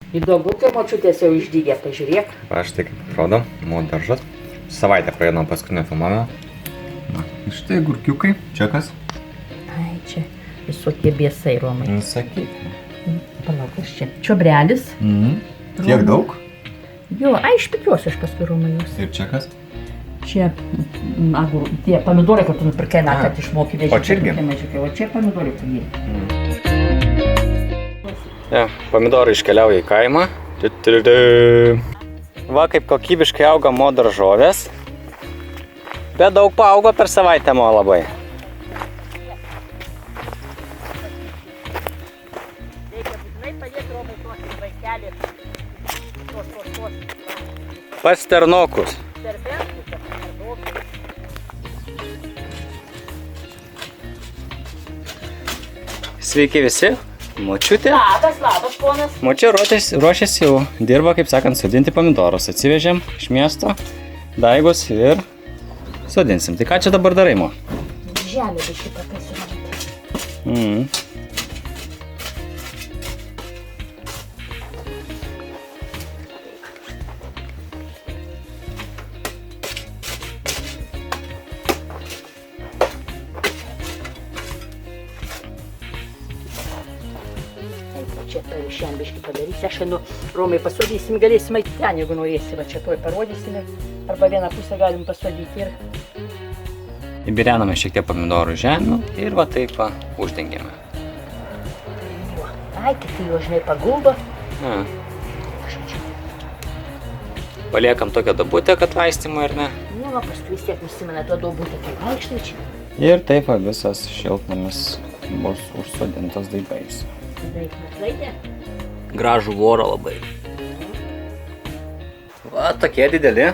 Įdomu, kai močiutės jau išdygė, pažiūrėk. Aš tai kaip atrodo, mūsų daržas. Savaitę praėjo paskutinio filmavimo. Na, štai gurkiukai. Čia kas? Ai, čia visokie biesai, Romai. Sakyk. Palauk, kas čia? Čiobrelis. Tiek daug? Jo, ai, išpikiuosiu aš paskui, Romai, jūs. Ir čia kas? Čia, tie pomidorai, kur tu nupirkai, kad išmokį vežti. O čia irgi? O čia pomidorai pagirti. Ja, pomidorai iškeliauja į kaimą. Va, kaip kokybiškai auga mo daržovės. Bet daug paaugo per savaitę mo labai. Reikia būtinai padėti Romai tokį vaikelį. Pas ternokus. Sveiki visi. Močiutė. Labas, ponas. Močia ruošiasi jau, dirba, kaip sakant, sodinti pomidorus. Atsivežėm iš miesto, daigus ir sodinsim. Tai ką čia dabar darai, mo? Žemė biškį pakasiu. Čia šiandien biškį padarysi, aš Romai pasodėsim, galėsim eiti ten, jeigu norėsi, va čia toj parodysime, arba vieną pusę galim pasodyti ir... Įbirename šiek tiek pomidorų žemių ir va taip va uždengėme. Ai, kiti jo žinai paguldo. Paliekam tokią dabutę, kad laistymui, ar ne? Nu, va, paskui vis tiek nusimena to dabutę, kaip vaikštai čia. Ir taip va visas šiltnamis bus užsodintas daigais. Gražų vorą labai. Va, tokie dideli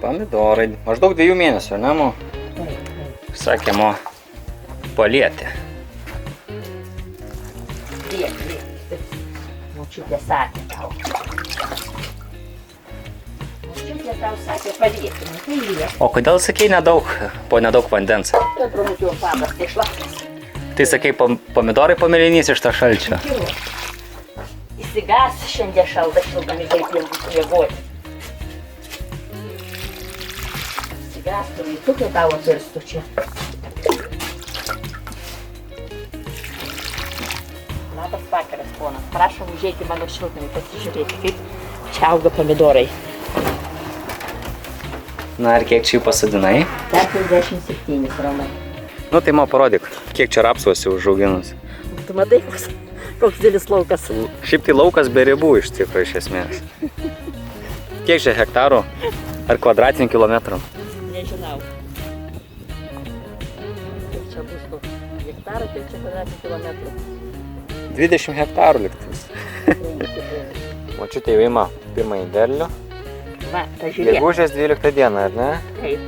pomidorai. Maždaug 2 mėnesių, ne, mo? Sakė, mo, palietė. Močiutė sakė tau. Močiutė tau sakė palietė. O kodėl sakei nedaug, po nedaug vandens? Tai promutėjom paprastai šlaptas. Tai sakai, pomidorai pamėlynys iš to šalčio. Įsigas šiandien šildami vaikiem būtų jėgoti. Įsigas, tu vytukai tavo pirstų čia. Labas vakaras, ponas. Prašom užeiti mano šiltnamį, pasižiūrėti, kaip čia auga pomidorai. Na ir kiek čia jų pasodinai? 47, Romai. Nu tai man parodyk, kiek čia rapsuosi užauginus. Tu matai, koks didelis laukas. Šiaip tai laukas be ribų iš tikrųjų iš esmės. Kiek čia hektarų ar kvadratinių kilometrų? Nežinau. Kiek čia bus to hektarų, kiek čia kvadratinių kilometrų. 20 hektarų liktis. Močiutė jau ima pirmąjį derlių. Va, pažiūrėk. Gegužės 12 dieną, ar ne? Taip.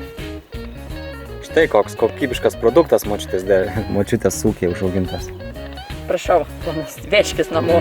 Štai koks kokybiškas produktas močiutės ūkyje užaugintas. Prašau, ponas, vežkis namo.